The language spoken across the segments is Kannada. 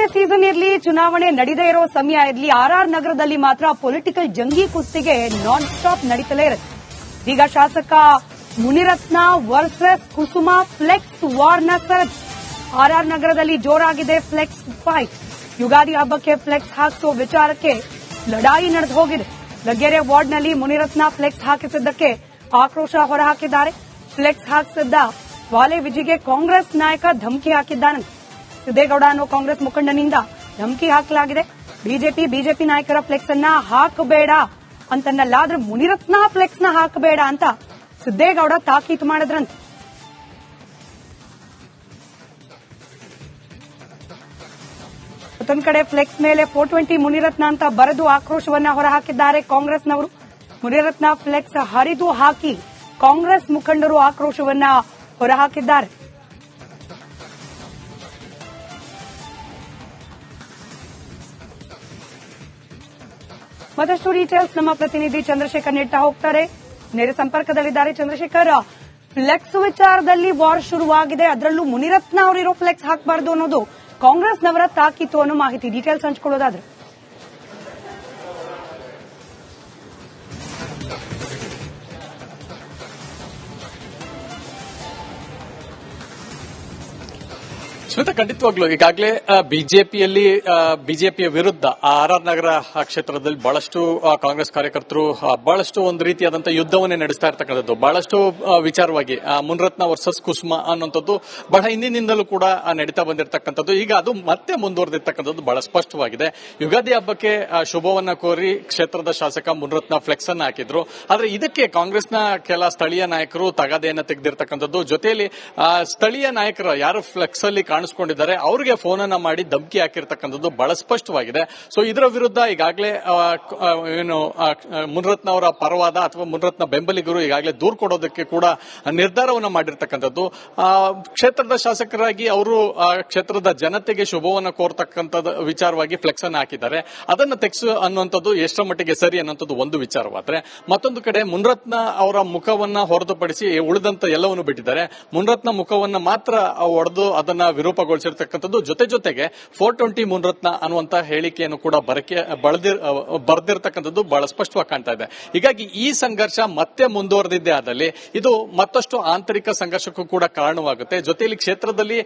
ಚುನಾವಣೆ ಸೀಸನ್ ಇರಲಿ, ಚುನಾವಣೆ ನಡೆದೇ ಇರೋ ಸಮಯ ಇರಲಿ, ಆರ್ಆರ್ ನಗರದಲ್ಲಿ ಮಾತ್ರ ಪೊಲಿಟಿಕಲ್ ಜಂಗಿ ಕುಸ್ತಿಗೆ ನಾನ್ ಸ್ಟಾಪ್ ನಡೀತಲೇ ಇರುತ್ತೆ. ಈಗ ಶಾಸಕ ಮುನಿರತ್ನ ವರ್ಸಸ್ ಕುಸುಮ ಫ್ಲೆಕ್ಸ್ ವಾರ್ನ ಸರದಿ. ಆರ್ಆರ್ ನಗರದಲ್ಲಿ ಜೋರಾಗಿದೆ ಫ್ಲೆಕ್ಸ್ ಫೈಟ್. ಯುಗಾದಿ ಹಬ್ಬಕ್ಕೆ ಫ್ಲೆಕ್ಸ್ ಹಾಕಿಸೋ ವಿಚಾರಕ್ಕೆ ಲಡಾಯಿ ನಡೆದು ಹೋಗಿದೆ. ಲಗ್ಗೆರೆ ವಾರ್ಡ್ನಲ್ಲಿ ಮುನಿರತ್ನ ಫ್ಲೆಕ್ಸ್ ಹಾಕಿಸಿದ್ದಕ್ಕೆ ಆಕ್ರೋಶ ಹೊರಹಾಕಿದ್ದಾರೆ. ಫ್ಲೆಕ್ಸ್ ಹಾಕಿಸಿದ್ದ ವಾಲೆ ವಿಜಿಗೆ ಕಾಂಗ್ರೆಸ್ ನಾಯಕ ಧಮಕಿ ಹಾಕಿದ್ದಾನೆ. ಸಿದ್ದೇಗೌಡ ಅನ್ನೋ ಕಾಂಗ್ರೆಸ್ ಮುಖಂಡನಿಂದ ಧಮಕಿ ಹಾಕಲಾಗಿದೆ. ಬಿಜೆಪಿ ನಾಯಕರ ಫ್ಲೆಕ್ಸ್ ಅನ್ನ ಹಾಕಬೇಡ ಅಂತನ್ನಲ್ಲ, ಆದ್ರೆ ಮುನಿರತ್ನ ಫ್ಲೆಕ್ಸ್ ನ ಹಾಕಬೇಡ ಅಂತ ಸಿದ್ದೇಗೌಡ ತಾಕೀತು ಮಾಡಿದ್ರಂತೆ. ಮತ್ತೊಂದು ಕಡೆ ಫ್ಲೆಕ್ಸ್ ಮೇಲೆ 420 ಮುನಿರತ್ನ ಅಂತ ಬರೆದು ಆಕ್ರೋಶವನ್ನ ಹೊರಹಾಕಿದ್ದಾರೆ ಕಾಂಗ್ರೆಸ್ನವರು. ಮುನಿರತ್ನ ಫ್ಲೆಕ್ಸ್ ಹರಿದು ಹಾಕಿ ಕಾಂಗ್ರೆಸ್ ಮುಖಂಡರು ಆಕ್ರೋಶವನ್ನ ಹೊರಹಾಕಿದ್ದಾರೆ. ಮತ್ತಷ್ಟು ಡೀಟೇಲ್ಸ್ ನಮ್ಮ ಪ್ರತಿನಿಧಿ ಚಂದ್ರಶೇಖರ್ ನೀಡ್ತಾ ಹೋಗ್ತಾರೆ. ನೇರ ಸಂಪರ್ಕದಲ್ಲಿದ್ದಾರೆ ಚಂದ್ರಶೇಖರ್. ಫ್ಲೆಕ್ಸ್ ವಿಚಾರದಲ್ಲಿ ವಾರ್ ಶುರುವಾಗಿದೆ, ಅದರಲ್ಲೂ ಮುನಿರತ್ನ ಅವರಿರೋ ಫ್ಲೆಕ್ಸ್ ಹಾಕಬಾರದು ಅನ್ನೋದು ಕಾಂಗ್ರೆಸ್ನವರ ತಾಕೀತು ಅನ್ನೋ ಮಾಹಿತಿ. ಡೀಟೇಲ್ಸ್ ಹಂಚಿಕೊಳ್ಳೋದಾದ್ರೆ ಸ್ಮಿತಾ, ಖಂಡಿತವಾಗ್ಲು ಈಗಾಗಲೇ ಬಿಜೆಪಿಯ ವಿರುದ್ಧ ಆರ್ಆರ್ ನಗರ ಕ್ಷೇತ್ರದಲ್ಲಿ ಬಹಳಷ್ಟು ಕಾಂಗ್ರೆಸ್ ಕಾರ್ಯಕರ್ತರು ಬಹಳಷ್ಟು ಒಂದು ರೀತಿಯಾದಂತಹ ಯುದ್ಧವನ್ನೇ ನಡೆಸ್ತಾ ಇರ್ತಕ್ಕಂಥದ್ದು. ಬಹಳಷ್ಟು ವಿಚಾರವಾಗಿ ಮುನಿರತ್ನ ವರ್ಸಸ್ ಕುಸುಮ ಅನ್ನುವಂಥದ್ದು ಬಹಳ ಹಿಂದಿನಿಂದಲೂ ಕೂಡ ನಡೀತಾ ಬಂದಿರತಕ್ಕಂಥದ್ದು. ಈಗ ಅದು ಮತ್ತೆ ಮುಂದುವರೆದಿರ್ತಕ್ಕಂಥದ್ದು ಬಹಳ ಸ್ಪಷ್ಟವಾಗಿದೆ. ಯುಗಾದಿ ಹಬ್ಬಕ್ಕೆ ಶುಭವನ್ನ ಕೋರಿ ಕ್ಷೇತ್ರದ ಶಾಸಕ ಮುನಿರತ್ನ ಫ್ಲೆಕ್ಸ್ ಅನ್ನ ಹಾಕಿದ್ರು. ಆದ್ರೆ ಇದಕ್ಕೆ ಕಾಂಗ್ರೆಸ್ನ ಕೆಲ ಸ್ಥಳೀಯ ನಾಯಕರು ತಗಾದೆಯನ್ನ ತೆಗೆದಿರ್ತಕ್ಕಂಥದ್ದು. ಜೊತೆಯಲ್ಲಿ ಸ್ಥಳೀಯ ನಾಯಕರು ಯಾರು ಫ್ಲೆಕ್ಸ್ ಅಲ್ಲಿ ಕಾಣಿಸ್ಕೊಂಡಿದ್ದಾರೆ ಅವರಿಗೆ ಫೋನ್ ಅನ್ನ ಮಾಡಿ ಧಮಕಿ ಹಾಕಿರ್ತಕ್ಕಂಥದ್ದು ಬಹಳ ಸ್ಪಷ್ಟವಾಗಿದೆ. ಸೊ ಇದರ ವಿರುದ್ಧ ಈಗಾಗಲೇ ಮುನಿರತ್ನ ಅವರ ಪರವಾದ ಅಥವಾ ಮುನಿರತ್ನ ಬೆಂಬಲಿಗರು ಈಗಾಗಲೇ ದೂರು ಕೊಡೋದಕ್ಕೆ ಕೂಡ ನಿರ್ಧಾರವನ್ನ ಮಾಡಿರ್ತಕ್ಕಂಥದ್ದು. ಕ್ಷೇತ್ರದ ಶಾಸಕರಾಗಿ ಅವರು ಕ್ಷೇತ್ರದ ಜನತೆಗೆ ಶುಭವನ್ನ ಕೋರ್ತಕ್ಕಂಥದ್ದು ವಿಚಾರವಾಗಿ ಫ್ಲೆಕ್ಸ್ ಅನ್ನು ಹಾಕಿದ್ದಾರೆ. ಅದನ್ನು ತೆಗೆಸು ಅನ್ನುವಂಥದ್ದು ಎಷ್ಟರ ಮಟ್ಟಿಗೆ ಸರಿ ಅನ್ನುವಂಥದ್ದು ಒಂದು ವಿಚಾರವಾದ್ರೆ, ಮತ್ತೊಂದು ಕಡೆ ಮುನಿರತ್ನ ಅವರ ಮುಖವನ್ನ ಹೊರತುಪಡಿಸಿ ಉಳಿದಂತ ಎಲ್ಲವನ್ನು ಬಿಟ್ಟಿದ್ದಾರೆ. ಮುನಿರತ್ನ ಮುಖವನ್ನ ಮಾತ್ರ ಒಡೆದು ಅದನ್ನ ವಿರೂಪಗೊಳಿಸಿರ್ತಕ್ಕಂಥದ್ದು. ಜೊತೆಗೆ 420 ಮುನಿರತ್ನ ಅನ್ನುವಂತ ಹೇಳಿಕೆಯನ್ನು ಕೂಡ ಬರೆದಿರ್ತಕ್ಕಂಥದ್ದು ಬಹಳ ಸ್ಪಷ್ಟವಾಗಿ ಕಾಣ್ತಾ ಇದೆ. ಹೀಗಾಗಿ ಈ ಸಂಘರ್ಷ ಮತ್ತೆ ಮುಂದುವರೆದಿದ್ದೇ ಆದಲ್ಲಿ ಇದು ಮತ್ತಷ್ಟು ಆಂತರಿಕ ಸಂಘರ್ಷಕ್ಕೂ ಕೂಡ ಕಾರಣವಾಗುತ್ತೆ. ಜೊತೆಯಲ್ಲಿ ಕ್ಷೇತ್ರದಲ್ಲಿ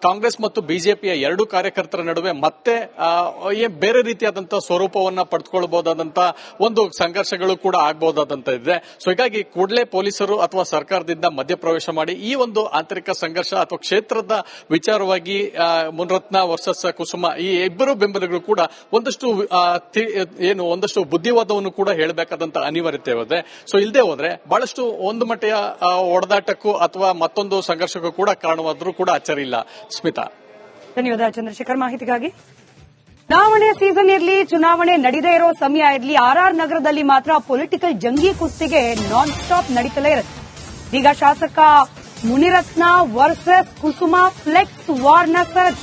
ಕಾಂಗ್ರೆಸ್ ಮತ್ತು ಬಿಜೆಪಿಯ ಎರಡು ಕಾರ್ಯಕರ್ತರ ನಡುವೆ ಮತ್ತೆ ಬೇರೆ ರೀತಿಯಾದಂತಹ ಸ್ವರೂಪವನ್ನ ಪಡೆದುಕೊಳ್ಳಬಹುದಾದಂತಹ ಒಂದು ಸಂಘರ್ಷಗಳು ಕೂಡ ಆಗಬಹುದಾದಂತ ಇದೆ. ಸೊ ಹೀಗಾಗಿ ಕೂಡಲೇ ಪೊಲೀಸರು ಅಥವಾ ಸರ್ಕಾರದಿಂದ ಮಧ್ಯಪ್ರವೇಶ ಮಾಡಿ ಈ ಒಂದು ಆಂತರಿಕ ಸಂಘರ್ಷ ಅಥವಾ ಕ್ಷೇತ್ರದ ವಿಚಾರವಾಗಿ ಮುನಿರತ್ನ ವರ್ಸಸ್ ಕುಸುಮ ಈ ಇಬ್ಬರು ಬೆಂಬಲಿಗರು ಕೂಡ ಒಂದಷ್ಟು ಬುದ್ಧಿವಾದವನ್ನು ಕೂಡ ಹೇಳಬೇಕಾದಂತ ಅನಿವಾರ್ಯತೆ ಇದೆ. ಸೊ ಇಲ್ಲದೆ ಹೋದ್ರೆ ಬಹಳಷ್ಟು ಒಂದು ಮಟ್ಟೆಯ ಒಡೆದಾಟಕ್ಕೂ ಅಥವಾ ಮತ್ತೊಂದು ಸಂಘರ್ಷಕ್ಕೂ ಕೂಡ ಕಾರಣವಾದರೂ ಕೂಡ ಅಚ್ಚರಿ ಇಲ್ಲ. ಸ್ಮಿತಾ, ಧನ್ಯವಾದ ಚಂದ್ರಶೇಖರ್ ಮಾಹಿತಿಗಾಗಿ. ಚುನಾವಣೆ ಸೀಸನ್ ಇರಲಿ, ಚುನಾವಣೆ ನಡೆದೇ ಇರೋ ಸಮಯ ಇರಲಿ, ಆರ್ಆರ್ ನಗರದಲ್ಲಿ ಮಾತ್ರ ಪೊಲಿಟಿಕಲ್ ಜಂಗಿ ಕುಸ್ತಿಗೆ ನಾನ್ ಸ್ಟಾಪ್ ನಡೀತಲೇ ಇರುತ್ತೆ. ಈಗ ಶಾಸಕ ಮುನಿರತ್ನ ವರ್ಸಸ್ ಕುಸುಮ ಫ್ಲೆಕ್ಸ್ ವಾರ್ನ ಸರದಿ.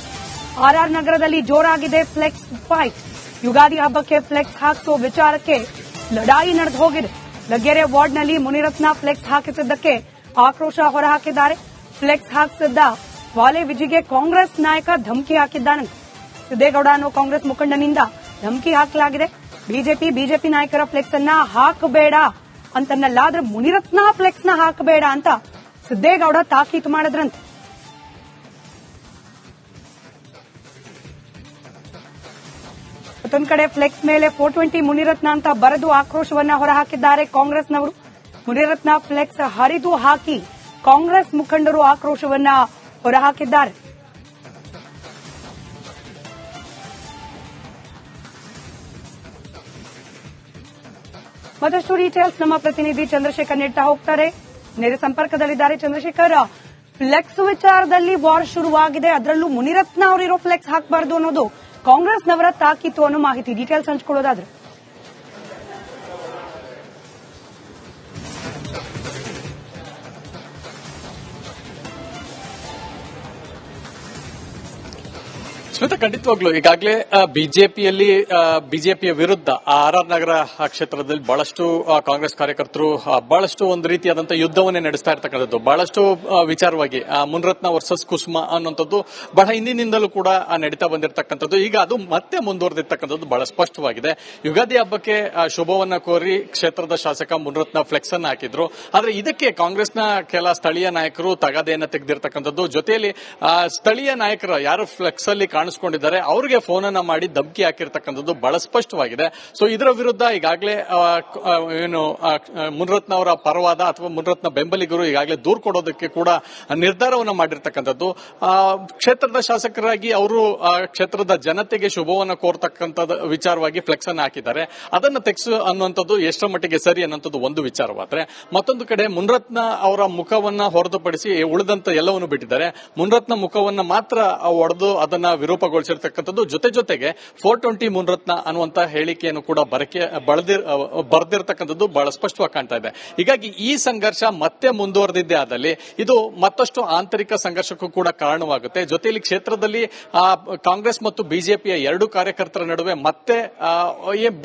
ಆರ್ಆರ್ ನಗರದಲ್ಲಿ ಜೋರಾಗಿದೆ ಫ್ಲೆಕ್ಸ್ ಫೈಟ್. ಯುಗಾದಿ ಹಬ್ಬಕ್ಕೆ ಫ್ಲೆಕ್ಸ್ ಹಾಕಿಸೋ ವಿಚಾರಕ್ಕೆ ಲಡಾಯಿ ನಡೆದು ಹೋಗಿದೆ. ಲಗ್ಗೆರೆ ವಾರ್ಡ್ನಲ್ಲಿ ಮುನಿರತ್ನ ಫ್ಲೆಕ್ಸ್ ಹಾಕಿಸಿದ್ದಕ್ಕೆ ಆಕ್ರೋಶ ಹೊರಹಾಕಿದ್ದಾರೆ. ಫ್ಲೆಕ್ಸ್ ಹಾಕಿಸಿದ್ದ ವಾಲೆ ವಿಜಿಗೆ ಕಾಂಗ್ರೆಸ್ ನಾಯಕ ಧಮಕಿ ಹಾಕಿದ್ದಾನೆ. ಸಿದ್ದೇಗೌಡ ಅನ್ನೋ ಕಾಂಗ್ರೆಸ್ ಮುಖಂಡನಿಂದ ಧಮಕಿ ಹಾಕಲಾಗಿದೆ. ಬಿಜೆಪಿ ನಾಯಕರ ಫ್ಲೆಕ್ಸ್ ಅನ್ನ ಹಾಕಬೇಡ ಅಂತನ್ನಲ್ಲ, ಆದ್ರೆ ಮುನಿರತ್ನ ಫ್ಲೆಕ್ಸ್ ನ ಹಾಕಬೇಡ ಅಂತ ಸಿದ್ದೇಗೌಡ ತಾಕೀತು ಮಾಡಿದ್ರಂತೆ. ಮತ್ತೊಂದು ಕಡೆ ಫ್ಲೆಕ್ಸ್ ಮೇಲೆ 420 ಮುನಿರತ್ನ ಅಂತ ಬರೆದು ಆಕ್ರೋಶವನ್ನ ಹೊರಹಾಕಿದ್ದಾರೆ ಕಾಂಗ್ರೆಸ್ನವರು. ಮುನಿರತ್ನ ಫ್ಲೆಕ್ಸ್ ಹರಿದು ಹಾಕಿ ಕಾಂಗ್ರೆಸ್ ಮುಖಂಡರು ಆಕ್ರೋಶವನ್ನ ಹೊರಹಾಕಿದ್ದಾರೆ. ಮತ್ತಷ್ಟು ಡೀಟೇಲ್ಸ್ ನಮ್ಮ ಪ್ರತಿನಿಧಿ ಚಂದ್ರಶೇಖರ್ ನೀಡ್ತಾ ಹೋಗ್ತಾರೆ. ನೇರ ಸಂಪರ್ಕದಲ್ಲಿದ್ದಾರೆ ಚಂದ್ರಶೇಖರ್. ಫ್ಲೆಕ್ಸ್ ವಿಚಾರದಲ್ಲಿ ವಾರ್ ಶುರುವಾಗಿದೆ, ಅದರಲ್ಲೂ ಮುನಿರತ್ನ ಅವರಿರೋ ಫ್ಲೆಕ್ಸ್ ಹಾಕಬಾರದು ಅನ್ನೋದು ಕಾಂಗ್ರೆಸ್ನವರ ತಾಕೀತು ಅನ್ನೋ ಮಾಹಿತಿ. ಡೀಟೇಲ್ಸ್ ಹಂಚಿಕೊಳ್ಳೋದಾದ್ರೆ ಸ್ಮಿತಾ, ಖಂಡಿತವಾಗ್ಲು ಈಗಾಗಲೇ ಬಿಜೆಪಿಯ ವಿರುದ್ಧ ಆರ್ ನಗರ ಕ್ಷೇತ್ರದಲ್ಲಿ ಬಹಳಷ್ಟು ಕಾಂಗ್ರೆಸ್ ಕಾರ್ಯಕರ್ತರು ಬಹಳಷ್ಟು ಒಂದು ರೀತಿಯಾದಂತಹ ಯುದ್ಧವನ್ನೇ ನಡೆಸ್ತಾ ಇರ್ತಕ್ಕಂಥದ್ದು. ಬಹಳಷ್ಟು ವಿಚಾರವಾಗಿ ಮುನ್ರತ್ನ ವರ್ಸಸ್ ಕುಸುಮ ಅನ್ನುವಂಥದ್ದು ಬಹಳ ಹಿಂದಿನಿಂದಲೂ ಕೂಡ ನಡೀತಾ ಬಂದಿರತಕ್ಕಂಥದ್ದು. ಈಗ ಅದು ಮತ್ತೆ ಮುಂದುವರೆದಿರ್ತಕ್ಕಂಥದ್ದು ಬಹಳ ಸ್ಪಷ್ಟವಾಗಿದೆ. ಯುಗಾದಿ ಹಬ್ಬಕ್ಕೆ ಶುಭವನ್ನ ಕೋರಿ ಕ್ಷೇತ್ರದ ಶಾಸಕ ಮುನ್ರತ್ನ ಫ್ಲೆಕ್ಸ್ ಅನ್ನು ಹಾಕಿದ್ರು. ಆದ್ರೆ ಇದಕ್ಕೆ ಕಾಂಗ್ರೆಸ್ನ ಕೆಲ ಸ್ಥಳೀಯ ನಾಯಕರು ತಗಾದೆಯನ್ನ ತೆಗೆದಿರ್ತಕ್ಕಂಥದ್ದು. ಜೊತೆಯಲ್ಲಿ ಸ್ಥಳೀಯ ನಾಯಕರು ಯಾರು ಫ್ಲೆಕ್ಸ್ ಅಲ್ಲಿ ಕಾಣಿಸ್ಕೊಂಡಿದ್ದಾರೆ ಅವರಿಗೆ ಫೋನ್ ಅನ್ನ ಮಾಡಿ ಧಮಕಿ ಹಾಕಿರ್ತಕ್ಕಂಥದ್ದು ಬಹಳ ಸ್ಪಷ್ಟವಾಗಿದೆ. ಸೊ ಇದರ ವಿರುದ್ಧ ಈಗಾಗಲೇ ಮುನ್ರತ್ನ ಅವರ ಪರವಾದ ಅಥವಾ ಮುನ್ರತ್ನ ಬೆಂಬಲಿಗರು ಈಗಾಗಲೇ ದೂರು ಕೊಡೋದಕ್ಕೆ ಕೂಡ ನಿರ್ಧಾರವನ್ನು ಮಾಡಿರ್ತಕ್ಕಂಥದ್ದು. ಕ್ಷೇತ್ರದ ಶಾಸಕರಾಗಿ ಅವರು ಕ್ಷೇತ್ರದ ಜನತೆಗೆ ಶುಭವನ್ನು ಕೋರ್ತಕ್ಕಂಥ ವಿಚಾರವಾಗಿ ಫ್ಲೆಕ್ಸ್ ಅನ್ನು ಹಾಕಿದ್ದಾರೆ. ಅದನ್ನು ತೆಗೆಸು ಅನ್ನುವಂಥದ್ದು ಎಷ್ಟರ ಮಟ್ಟಿಗೆ ಸರಿ ಅನ್ನುವಂಥದ್ದು ಒಂದು ವಿಚಾರವಾದ್ರೆ, ಮತ್ತೊಂದು ಕಡೆ ಮುನ್ರತ್ನ ಅವರ ಮುಖವನ್ನ ಹೊರತುಪಡಿಸಿ ಉಳಿದಂತ ಎಲ್ಲವನ್ನು ಬಿಟ್ಟಿದ್ದಾರೆ. ಮುನ್ರತ್ನ ಮುಖವನ್ನ ಮಾತ್ರ ಒಡೆದು ಅದನ್ನ ವಿರೂಪಗೊಳಿಸಿರ್ತಕ್ಕಂಥದ್ದು. ಜೊತೆಗೆ 420 ಮುನ್ರತ್ನ ಅನ್ನುವಂತ ಹೇಳಿಕೆಯನ್ನು ಕೂಡ ಬರೆದಿರ್ತಕ್ಕಂಥದ್ದು ಬಹಳ ಸ್ಪಷ್ಟವಾಗಿ ಕಾಣ್ತಾ ಇದೆ. ಹೀಗಾಗಿ ಈ ಸಂಘರ್ಷ ಮತ್ತೆ ಮುಂದುವರೆದಿದ್ದೇ ಆದಲ್ಲಿ ಇದು ಮತ್ತಷ್ಟು ಆಂತರಿಕ ಸಂಘರ್ಷಕ್ಕೂ ಕೂಡ ಕಾರಣವಾಗುತ್ತೆ. ಜೊತೆಯಲ್ಲಿ ಕ್ಷೇತ್ರದಲ್ಲಿ ಕಾಂಗ್ರೆಸ್ ಮತ್ತು ಬಿಜೆಪಿಯ ಎರಡು ಕಾರ್ಯಕರ್ತರ ನಡುವೆ ಮತ್ತೆ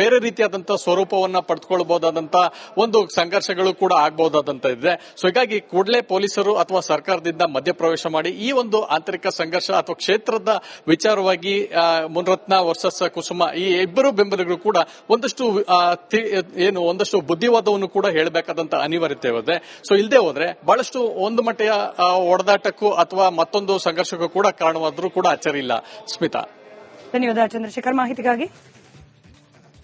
ಬೇರೆ ರೀತಿಯಾದಂತಹ ಸ್ವರೂಪವನ್ನ ಪಡೆದುಕೊಳ್ಳಬಹುದಾದಂತಹ ಒಂದು ಸಂಘರ್ಷಗಳು ಕೂಡ ಆಗಬಹುದಾದಂತ ಇದೆ. ಸೊ ಹೀಗಾಗಿ ಕೂಡಲೇ ಪೊಲೀಸರು ಅಥವಾ ಸರ್ಕಾರದಿಂದ ಮಧ್ಯಪ್ರವೇಶ ಮಾಡಿ ಈ ಒಂದು ಆಂತರಿಕ ಸಂಘರ್ಷ ಅಥವಾ ಕ್ಷೇತ್ರದ ವಿಚಾರವಾಗಿ ಮುನ್ರತ್ನ ವರ್ಸಸ್ ಕುಸುಮ ಈ ಇಬ್ಬರು ಬೆಂಬಲಿಗರು ಕೂಡ ಒಂದಷ್ಟು ಬುದ್ಧಿವಾದವನ್ನು ಕೂಡ ಹೇಳಬೇಕಾದಂತ ಅನಿವಾರ್ಯತೆ ಇದೆ. ಸೊ ಇಲ್ಲದೆ ಹೋದ್ರೆ ಬಹಳಷ್ಟು ಒಂದು ಮಟ್ಟೆಯ ಒಡೆದಾಟಕ್ಕೂ ಅಥವಾ ಮತ್ತೊಂದು ಸಂಘರ್ಷಕ್ಕೂ ಕೂಡ ಕಾರಣವಾದ್ರೂ ಕೂಡ ಅಚ್ಚರಿ ಇಲ್ಲ. ಸ್ಮಿತಾ, ಧನ್ಯವಾದ ಚಂದ್ರಶೇಖರ್ ಮಾಹಿತಿಗಾಗಿ.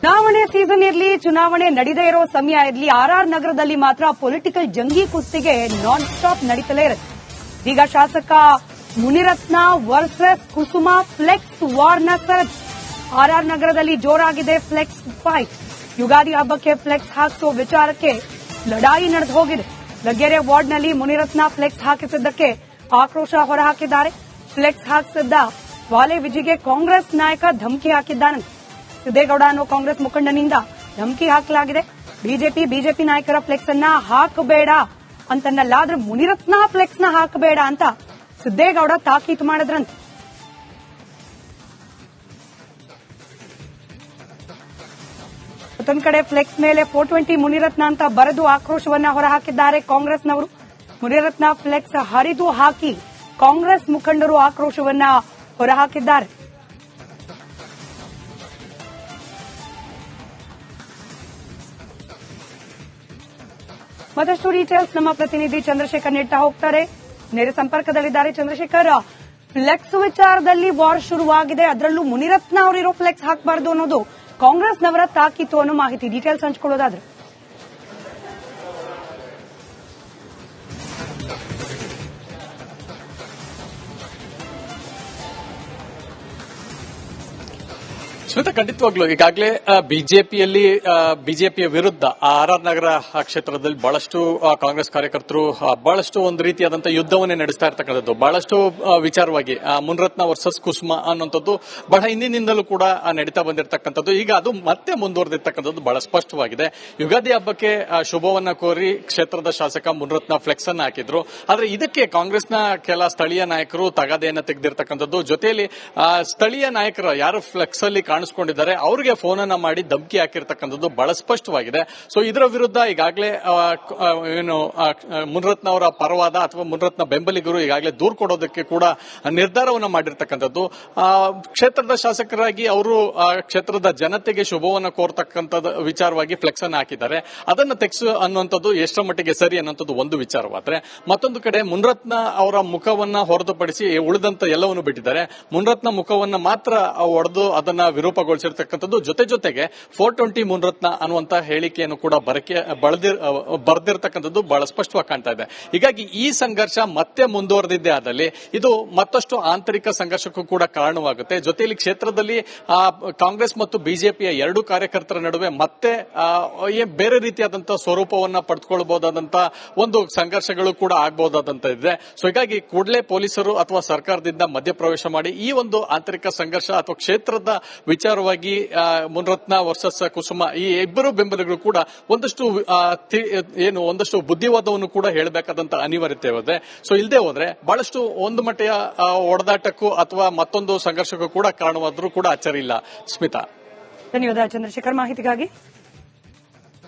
ಚುನಾವಣೆ ಸೀಸನ್ ಇರಲಿ, ಚುನಾವಣೆ ನಡೀದೇ ಇರೋ ಸಮಯ ಇರಲಿ, ಆರ್ ನಗರದಲ್ಲಿ ಮಾತ್ರ ಪೊಲಿಟಿಕಲ್ ಜಂಗಿ ಕುಸ್ತಿಗೆ ನಾನ್ ಸ್ಟಾಪ್ ನಡೀತಲೇ ಇರುತ್ತೆ. ಈಗ ಶಾಸಕ ಮುನಿರತ್ನ ವರ್ಸಸ್ ಕುಸುಮ ಫ್ಲೆಕ್ಸ್ ವಾರ್ನ ಸರದಿ. ಆರ್ ನಗರದಲ್ಲಿ ಜೋರಾಗಿದೆ ಫ್ಲೆಕ್ಸ್ ಫೈಟ್. ಯುಗಾದಿ ಹಬ್ಬಕ್ಕೆ ಫ್ಲೆಕ್ಸ್ ಹಾಕಿಸೋ ವಿಚಾರಕ್ಕೆ ಲಡಾಯಿ ನಡೆದು ಹೋಗಿದೆ. ಲಗ್ಗೆರೆ ವಾರ್ಡ್ನಲ್ಲಿ ಮುನಿರತ್ನ ಫ್ಲೆಕ್ಸ್ ಹಾಕಿಸಿದ್ದಕ್ಕೆ ಆಕ್ರೋಶ ಹೊರಹಾಕಿದ್ದಾರೆ. ಫ್ಲೆಕ್ಸ್ ಹಾಕಿಸಿದ್ದ ವಾಲೆ ವಿಜಿಗೆ ಕಾಂಗ್ರೆಸ್ ನಾಯಕ ಧಮಕಿ ಹಾಕಿದ್ದಾನಂತೆ. ಸಿದ್ದೇಗೌಡ ಅನ್ನೋ ಕಾಂಗ್ರೆಸ್ ಮುಖಂಡನಿಂದ ಧಮಕಿ ಹಾಕಲಾಗಿದೆ. ಬಿಜೆಪಿ ನಾಯಕರ ಫ್ಲೆಕ್ಸ್ ಅನ್ನ ಹಾಕಬೇಡ ಅಂತನ್ನಲ್ಲ, ಆದ್ರೆ ಮುನಿರತ್ನ ಫ್ಲೆಕ್ಸ್ ನ ಹಾಕಬೇಡ ಅಂತ ಸಿದ್ದೇಗೌಡ ತಾಕೀತು ಮಾಡಿದ್ರಂತೆ. ಮತ್ತೊಂದು ಕಡೆ ಫ್ಲೆಕ್ಸ್ ಮೇಲೆ 420 ಮುನಿರತ್ನ ಅಂತ ಬರೆದು ಆಕ್ರೋಶವನ್ನ ಹೊರಹಾಕಿದ್ದಾರೆ ಕಾಂಗ್ರೆಸ್ನವರು. ಮುನಿರತ್ನ ಫ್ಲೆಕ್ಸ್ ಹರಿದು ಹಾಕಿ ಕಾಂಗ್ರೆಸ್ ಮುಖಂಡರು ಆಕ್ರೋಶವನ್ನ ಹೊರಹಾಕಿದ್ದಾರೆ. ಮತ್ತಷ್ಟು ಡೀಟೇಲ್ಸ್ ನಮ್ಮ ಪ್ರತಿನಿಧಿ ಚಂದ್ರಶೇಖರ್ ನೀಡ್ತಾ ಹೋಗ್ತಾರೆ. ನೇರ ಸಂಪರ್ಕದಲ್ಲಿದ್ದಾರೆ ಚಂದ್ರಶೇಖರ್. ಫ್ಲೆಕ್ಸ್ ವಿಚಾರದಲ್ಲಿ ವಾರ್ ಶುರುವಾಗಿದೆ, ಅದರಲ್ಲೂ ಮುನಿರತ್ನ ಅವರಿರೋ ಫ್ಲೆಕ್ಸ್ ಹಾಕಬಾರದು ಅನ್ನೋದು ಕಾಂಗ್ರೆಸ್ನವರ ತಾಕೀತು ಅನ್ನೋ ಮಾಹಿತಿ. ಡೀಟೇಲ್ಸ್ ಹಂಚಿಕೊಳ್ಳೋದಾದ್ರೆ ಸ್ಮಿತಾ, ಖಂಡಿತವಾಗ್ಲು ಈಗಾಗಲೇ ಬಿಜೆಪಿಯ ವಿರುದ್ಧ ಆರ್ ನಗರ ಕ್ಷೇತ್ರದಲ್ಲಿ ಬಹಳಷ್ಟು ಕಾಂಗ್ರೆಸ್ ಕಾರ್ಯಕರ್ತರು ಬಹಳಷ್ಟು ಒಂದು ರೀತಿಯಾದಂತಹ ಯುದ್ಧವನ್ನೇ ನಡೆಸ್ತಾ ಇರ್ತಕ್ಕಂಥದ್ದು. ಬಹಳಷ್ಟು ವಿಚಾರವಾಗಿ ಮುನ್ರತ್ನ ವರ್ಸಸ್ ಕುಸುಮ ಅನ್ನುವಂಥದ್ದು ಬಹಳ ಹಿಂದಿನಿಂದಲೂ ಕೂಡ ನಡೀತಾ ಬಂದಿರತಕ್ಕಂಥದ್ದು. ಈಗ ಅದು ಮತ್ತೆ ಮುಂದುವರೆದಿರ್ತಕ್ಕಂಥದ್ದು ಬಹಳ ಸ್ಪಷ್ಟವಾಗಿದೆ. ಯುಗಾದಿ ಹಬ್ಬಕ್ಕೆ ಶುಭವನ್ನ ಕೋರಿ ಕ್ಷೇತ್ರದ ಶಾಸಕ ಮುನ್ರತ್ನ ಫ್ಲೆಕ್ಸ್ ಅನ್ನು ಹಾಕಿದ್ರು. ಆದ್ರೆ ಇದಕ್ಕೆ ಕಾಂಗ್ರೆಸ್ನ ಕೆಲ ಸ್ಥಳೀಯ ನಾಯಕರು ತಗಾದೆಯನ್ನ ತೆಗೆದಿರ್ತಕ್ಕಂಥದ್ದು. ಜೊತೆಯಲ್ಲಿ ಸ್ಥಳೀಯ ನಾಯಕರು ಯಾರು ಫ್ಲೆಕ್ಸ್ ಅಲ್ಲಿ ಕಾಣಿಸ್ಕೊಂಡಿದ್ದಾರೆ ಅವರಿಗೆ ಫೋನ್ ಅನ್ನ ಮಾಡಿ ಧಮಕಿ ಹಾಕಿರ್ತಕ್ಕಂಥದ್ದು ಬಹಳ ಸ್ಪಷ್ಟವಾಗಿದೆ. ಸೊ ಇದರ ವಿರುದ್ಧ ಈಗಾಗಲೇ ಮುನ್ರತ್ನ ಅವರ ಪರವಾದ ಅಥವಾ ಮುನ್ರತ್ನ ಬೆಂಬಲಿಗರು ಈಗಾಗಲೇ ದೂರು ಕೊಡೋದಕ್ಕೆ ಕೂಡ ನಿರ್ಧಾರವನ್ನು ಮಾಡಿರ್ತಕ್ಕಂಥದ್ದು. ಕ್ಷೇತ್ರದ ಶಾಸಕರಾಗಿ ಅವರು ಕ್ಷೇತ್ರದ ಜನತೆಗೆ ಶುಭವನ್ನು ಕೋರ್ತಕ್ಕಂಥ ವಿಚಾರವಾಗಿ ಫ್ಲೆಕ್ಸ್ ಅನ್ನು ಹಾಕಿದ್ದಾರೆ. ಅದನ್ನು ತೆಗೆಸು ಅನ್ನುವಂಥದ್ದು ಎಷ್ಟರ ಮಟ್ಟಿಗೆ ಸರಿ ಅನ್ನುವಂಥದ್ದು ಒಂದು ವಿಚಾರವಾದ್ರೆ, ಮತ್ತೊಂದು ಕಡೆ ಮುನ್ರತ್ನ ಅವರ ಮುಖವನ್ನ ಹೊರತುಪಡಿಸಿ ಉಳಿದಂತ ಎಲ್ಲವನ್ನು ಬಿಟ್ಟಿದ್ದಾರೆ. ಮುನ್ರತ್ನ ಮುಖವನ್ನ ಮಾತ್ರ ಒಡೆದು ಅದನ್ನ ವಿರೂಪಗೊಳಿಸಿರ್ತಕ್ಕಂಥದ್ದು. ಜೊತೆಗೆ 420 ಮುನ್ರತ್ನ ಅನ್ನುವಂತ ಹೇಳಿಕೆಯನ್ನು ಕೂಡ ಬರೆದಿರ್ತಕ್ಕಂಥದ್ದು ಬಹಳ ಸ್ಪಷ್ಟವಾಗಿ ಕಾಣ್ತಾ ಇದೆ. ಹೀಗಾಗಿ ಈ ಸಂಘರ್ಷ ಮತ್ತೆ ಮುಂದುವರೆದಿದ್ದೇ ಆದಲ್ಲಿ ಇದು ಮತ್ತಷ್ಟು ಆಂತರಿಕ ಸಂಘರ್ಷಕ್ಕೂ ಕೂಡ ಕಾರಣವಾಗುತ್ತೆ. ಜೊತೆಯಲ್ಲಿ ಕ್ಷೇತ್ರದಲ್ಲಿ ಕಾಂಗ್ರೆಸ್ ಮತ್ತು ಬಿಜೆಪಿಯ ಎರಡು ಕಾರ್ಯಕರ್ತರ ನಡುವೆ ಮತ್ತೆ ಬೇರೆ ರೀತಿಯಾದಂತಹ ಸ್ವರೂಪವನ್ನ ಪಡೆದುಕೊಳ್ಳಬಹುದಾದಂತಹ ಒಂದು ಸಂಘರ್ಷಗಳು ಕೂಡ ಆಗಬಹುದಾದಂತ ಇದೆ. ಸೊ ಹೀಗಾಗಿ ಕೂಡಲೇ ಪೊಲೀಸರು ಅಥವಾ ಸರ್ಕಾರದಿಂದ ಮಧ್ಯಪ್ರವೇಶ ಮಾಡಿ ಈ ಒಂದು ಆಂತರಿಕ ಸಂಘರ್ಷ ಅಥವಾ ಕ್ಷೇತ್ರದ ವಿಚಾರವಾಗಿ ಮುನ್ರತ್ನ ವರ್ಸಸ್ ಕುಸುಮ ಈ ಇಬ್ಬರು ಬೆಂಬಲಿಗರು ಕೂಡ ಒಂದಷ್ಟು ಬುದ್ಧಿವಾದವನ್ನು ಕೂಡ ಹೇಳಬೇಕಾದಂತ ಅನಿವಾರ್ಯತೆ ಇದೆ. ಸೊ ಇಲ್ಲದೆ ಹೋದ್ರೆ ಬಹಳಷ್ಟು ಒಂದು ಮಟ್ಟೆಯ ಒಡೆದಾಟಕ್ಕೂ ಅಥವಾ ಮತ್ತೊಂದು ಸಂಘರ್ಷಕ್ಕೂ ಕೂಡ ಕಾರಣವಾದರೂ ಕೂಡ ಅಚ್ಚರಿ ಇಲ್ಲ. ಸ್ಮಿತಾ, ಧನ್ಯವಾದ ಚಂದ್ರಶೇಖರ್ ಮಾಹಿತಿಗಾಗಿ.